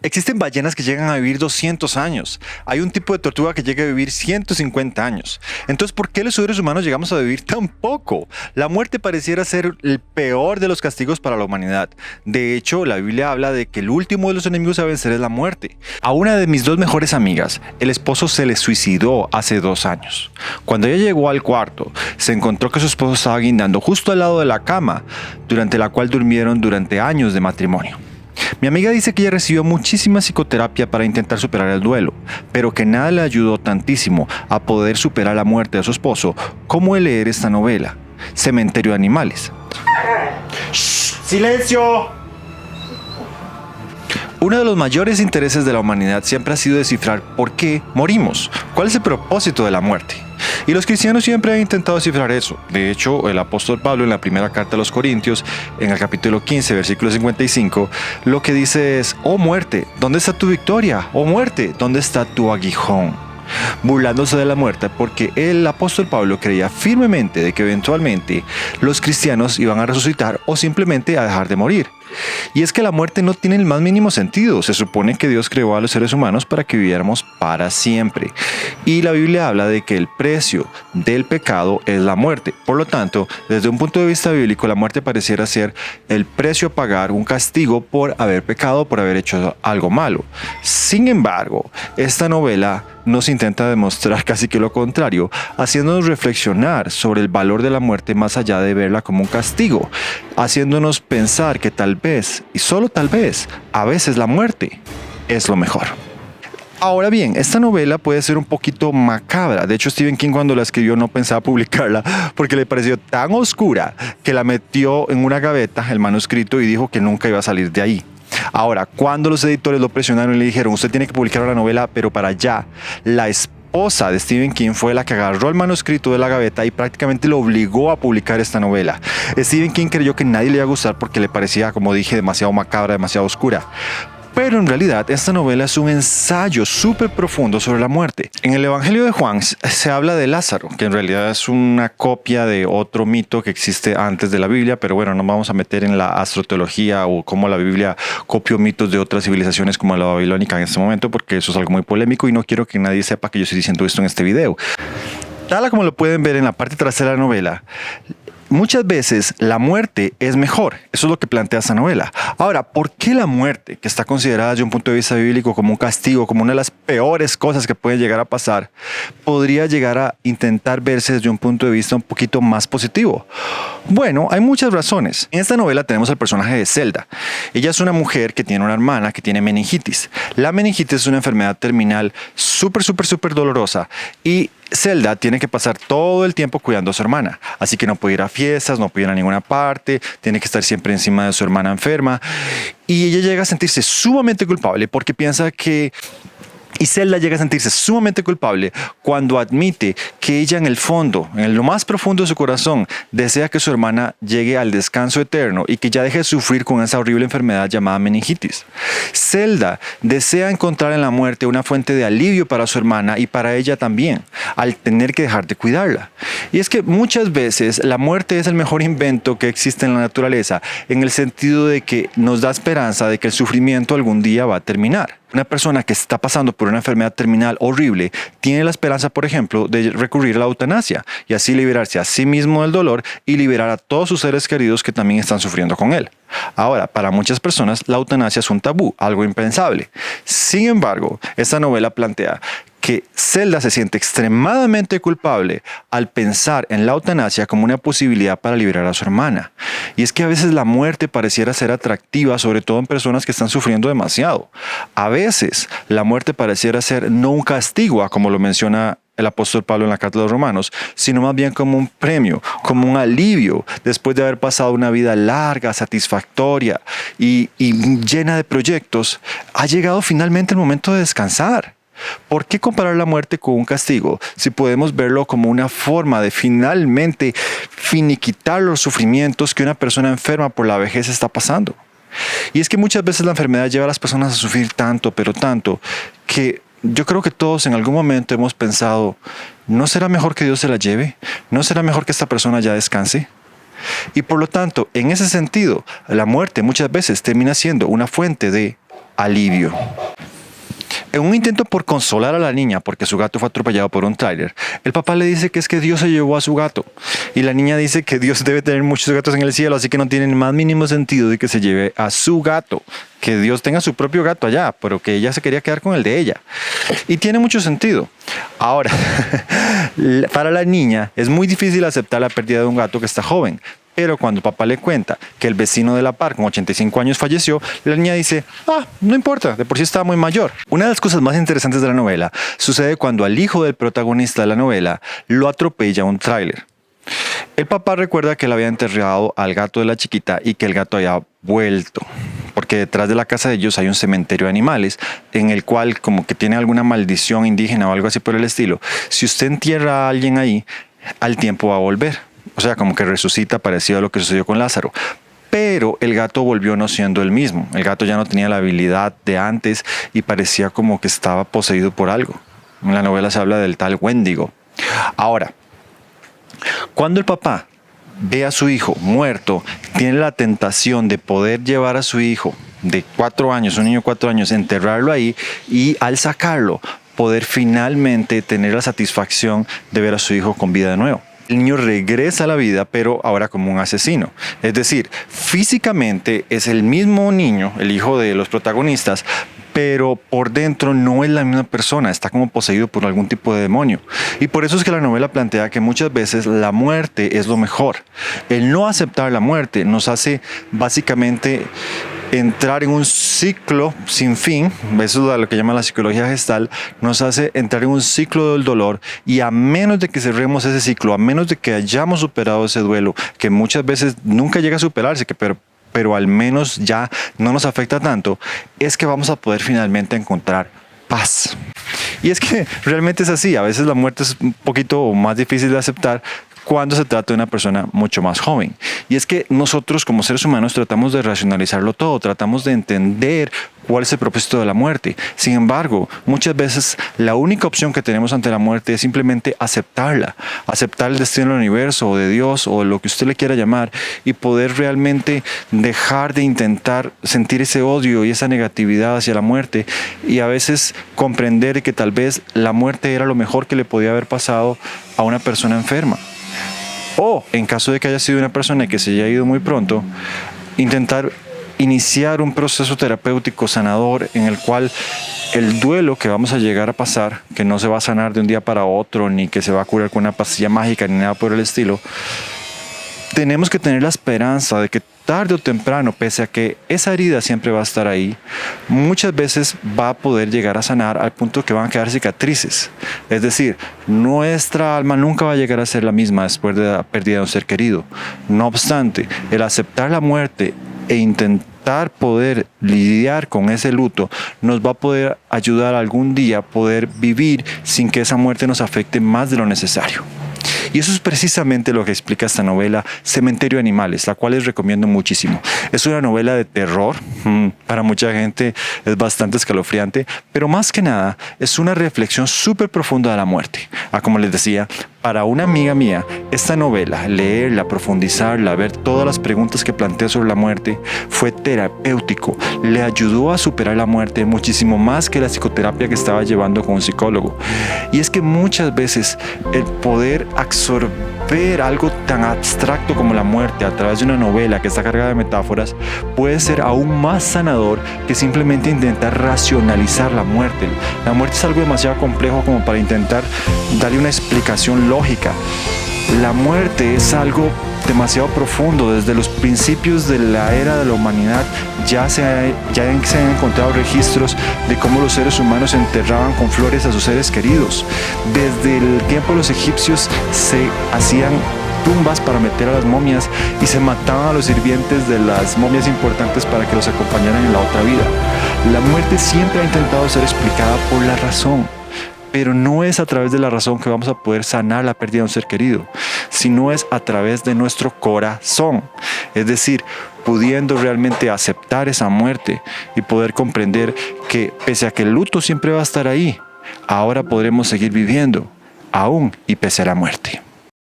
Existen ballenas que llegan a vivir 200 años. Hay un tipo de tortuga que llega a vivir 150 años. Entonces, ¿por qué los seres humanos llegamos a vivir tan poco? La muerte pareciera ser el peor de los castigos para la humanidad. De hecho, la Biblia habla de que el último de los enemigos a vencer es la muerte. A una de mis dos mejores amigas, el esposo se le suicidó hace 2 años. Cuando ella llegó al cuarto, se encontró que su esposo estaba guindando justo al lado de la cama, durante la cual durmieron durante años de matrimonio. Mi amiga dice que ella recibió muchísima psicoterapia para intentar superar el duelo, pero que nada le ayudó tantísimo a poder superar la muerte de su esposo como el leer esta novela, Cementerio de Animales. ¡Shh! ¡Silencio! Uno de los mayores intereses de la humanidad siempre ha sido descifrar por qué morimos, cuál es el propósito de la muerte. Y los cristianos siempre han intentado descifrar eso. De hecho, el apóstol Pablo en la primera carta a los Corintios, en el capítulo 15, versículo 55, lo que dice es: «Oh muerte, ¿dónde está tu victoria? Oh muerte, ¿dónde está tu aguijón?», burlándose de la muerte, porque el apóstol Pablo creía firmemente de que eventualmente los cristianos iban a resucitar o simplemente a dejar de morir. Y es que la muerte no tiene el más mínimo sentido. Se supone que Dios creó a los seres humanos para que viviéramos para siempre. Y la Biblia habla de que el precio del pecado es la muerte. Por lo tanto, desde un punto de vista bíblico, la muerte pareciera ser el precio a pagar, un castigo por haber pecado, por haber hecho algo malo. Sin embargo, esta novela nos intenta demostrar casi que lo contrario, haciéndonos reflexionar sobre el valor de la muerte más allá de verla como un castigo, haciéndonos pensar que tal vez, y solo tal vez, a veces la muerte es lo mejor. Ahora bien, esta novela puede ser un poquito macabra. De hecho, Stephen King, cuando la escribió, no pensaba publicarla porque le pareció tan oscura que la metió en una gaveta, el manuscrito, y dijo que nunca iba a salir de ahí. Ahora, cuando los editores lo presionaron y le dijeron: «Usted tiene que publicar la novela, pero para allá», la esposa de Stephen King fue la que agarró el manuscrito de la gaveta y prácticamente lo obligó a publicar esta novela. Stephen King creyó que nadie le iba a gustar porque le parecía, como dije, demasiado macabra, demasiado oscura. Pero en realidad esta novela es un ensayo súper profundo sobre la muerte. En el Evangelio de Juan se habla de Lázaro, que en realidad es una copia de otro mito que existe antes de la Biblia, pero bueno, no vamos a meter en la astroteología o cómo la Biblia copió mitos de otras civilizaciones como la babilónica en este momento, porque eso es algo muy polémico y no quiero que nadie sepa que yo estoy diciendo esto en este video. Tal como lo pueden ver en la parte trasera de la novela, muchas veces la muerte es mejor. Eso es lo que plantea esta novela. Ahora, ¿por qué la muerte, que está considerada desde un punto de vista bíblico como un castigo, como una de las peores cosas que pueden llegar a pasar, podría llegar a intentar verse desde un punto de vista un poquito más positivo? Bueno, hay muchas razones. En esta novela tenemos al personaje de Zelda. Ella es una mujer que tiene una hermana que tiene meningitis. La meningitis es una enfermedad terminal súper dolorosa y Zelda tiene que pasar todo el tiempo cuidando a su hermana, así que no puede ir a fiestas, no puede ir a ninguna parte, tiene que estar siempre encima de su hermana enferma, y ella llega a sentirse sumamente culpable porque piensa que... Y Zelda llega a sentirse sumamente culpable cuando admite que ella en el fondo, en lo más profundo de su corazón, desea que su hermana llegue al descanso eterno y que ya deje de sufrir con esa horrible enfermedad llamada meningitis. Zelda desea encontrar en la muerte una fuente de alivio para su hermana y para ella también, al tener que dejar de cuidarla. Y es que muchas veces la muerte es el mejor invento que existe en la naturaleza, en el sentido de que nos da esperanza de que el sufrimiento algún día va a terminar. Una persona que está pasando por una enfermedad terminal horrible tiene la esperanza, por ejemplo, de recurrir a la eutanasia y así liberarse a sí mismo del dolor y liberar a todos sus seres queridos que también están sufriendo con él. Ahora, para muchas personas la eutanasia es un tabú, algo impensable. Sin embargo, esta novela plantea que Zelda se siente extremadamente culpable al pensar en la eutanasia como una posibilidad para liberar a su hermana. Y es que a veces la muerte pareciera ser atractiva, sobre todo en personas que están sufriendo demasiado. A veces la muerte pareciera ser no un castigo, como lo menciona el apóstol Pablo en la carta de los Romanos, sino más bien como un premio, como un alivio después de haber pasado una vida larga, satisfactoria y llena de proyectos. Ha llegado finalmente el momento de descansar. ¿Por qué comparar la muerte con un castigo si podemos verlo como una forma de finalmente finiquitar los sufrimientos que una persona enferma por la vejez está pasando? Y es que muchas veces la enfermedad lleva a las personas a sufrir tanto, pero tanto, que yo creo que todos en algún momento hemos pensado: ¿no será mejor que Dios se la lleve? ¿No será mejor que esta persona ya descanse? Y por lo tanto, en ese sentido, la muerte muchas veces termina siendo una fuente de alivio. En un intento por consolar a la niña porque su gato fue atropellado por un tráiler, el papá le dice que es que Dios se llevó a su gato. Y la niña dice que Dios debe tener muchos gatos en el cielo, así que no tiene el más mínimo sentido de que se lleve a su gato. Que Dios tenga su propio gato allá, pero que ella se quería quedar con el de ella. Y tiene mucho sentido. Ahora, para la niña es muy difícil aceptar la pérdida de un gato que está joven. Pero cuando el papá le cuenta que el vecino de la par con 85 años falleció, la niña dice, no importa, de por sí estaba muy mayor. Una de las cosas más interesantes de la novela sucede cuando al hijo del protagonista de la novela lo atropella un tráiler. El papá recuerda que él había enterrado al gato de la chiquita y que el gato había vuelto, porque detrás de la casa de ellos hay un cementerio de animales en el cual como que tiene alguna maldición indígena o algo así por el estilo. Si usted entierra a alguien ahí, al tiempo va a volver. O sea, como que resucita, parecido a lo que sucedió con Lázaro. Pero el gato volvió no siendo el mismo. El gato ya no tenía la habilidad de antes y parecía como que estaba poseído por algo. En la novela se habla del tal Wendigo. Ahora, cuando el papá ve a su hijo muerto, tiene la tentación de poder llevar a su hijo de 4 años, un niño de 4 años, enterrarlo ahí y al sacarlo, poder finalmente tener la satisfacción de ver a su hijo con vida de nuevo. El niño regresa a la vida, pero ahora como un asesino. Es decir, físicamente es el mismo niño, el hijo de los protagonistas, pero por dentro no es la misma persona, está como poseído por algún tipo de demonio. Y por eso es que la novela plantea que muchas veces la muerte es lo mejor. El no aceptar la muerte nos hace básicamente entrar en un ciclo sin fin, eso es lo que llama la psicología gestal, nos hace entrar en un ciclo del dolor y a menos de que cerremos ese ciclo, a menos de que hayamos superado ese duelo, que muchas veces nunca llega a superarse, pero al menos ya no nos afecta tanto, es que vamos a poder finalmente encontrar paz. Y es que realmente es así, a veces la muerte es un poquito más difícil de aceptar cuando se trata de una persona mucho más joven. Y es que nosotros como seres humanos tratamos de racionalizarlo todo, tratamos de entender cuál es el propósito de la muerte. Sin embargo, muchas veces la única opción que tenemos ante la muerte es simplemente aceptarla, aceptar el destino del universo o de Dios o lo que usted le quiera llamar y poder realmente dejar de intentar sentir ese odio y esa negatividad hacia la muerte y a veces comprender que tal vez la muerte era lo mejor que le podía haber pasado a una persona enferma. O, en caso de que haya sido una persona que se haya ido muy pronto, intentar iniciar un proceso terapéutico sanador en el cual el duelo que vamos a llegar a pasar, que no se va a sanar de un día para otro, ni que se va a curar con una pastilla mágica, ni nada por el estilo, tenemos que tener la esperanza de que tarde o temprano, pese a que esa herida siempre va a estar ahí, muchas veces va a poder llegar a sanar al punto que van a quedar cicatrices. Es decir, nuestra alma nunca va a llegar a ser la misma después de la pérdida de un ser querido. No obstante, el aceptar la muerte e intentar poder lidiar con ese luto nos va a poder ayudar algún día a poder vivir sin que esa muerte nos afecte más de lo necesario. Y eso es precisamente lo que explica esta novela Cementerio de Animales, la cual les recomiendo muchísimo. Es una novela de terror, para mucha gente es bastante escalofriante, pero más que nada es una reflexión súper profunda de la muerte. Como les decía, para una amiga mía, esta novela, leerla, profundizarla, ver todas las preguntas que plantea sobre la muerte, fue terapéutico. Le ayudó a superar la muerte muchísimo más que la psicoterapia que estaba llevando con un psicólogo. Y es que muchas veces el poder absorber algo tan abstracto como la muerte a través de una novela que está cargada de metáforas puede ser aún más sanador que simplemente intentar racionalizar la muerte. La muerte es algo demasiado complejo como para intentar darle una explicación lógica. La muerte es algo demasiado profundo. Desde los principios de la era de la humanidad ya se han encontrado registros de cómo los seres humanos enterraban con flores a sus seres queridos. Desde el tiempo de los egipcios se hacían tumbas para meter a las momias y se mataban a los sirvientes de las momias importantes para que los acompañaran en la otra vida. La muerte siempre ha intentado ser explicada por la razón. Pero no es a través de la razón que vamos a poder sanar la pérdida de un ser querido, sino es a través de nuestro corazón. Es decir, pudiendo realmente aceptar esa muerte y poder comprender que pese a que el luto siempre va a estar ahí, ahora podremos seguir viviendo, aún y pese a la muerte.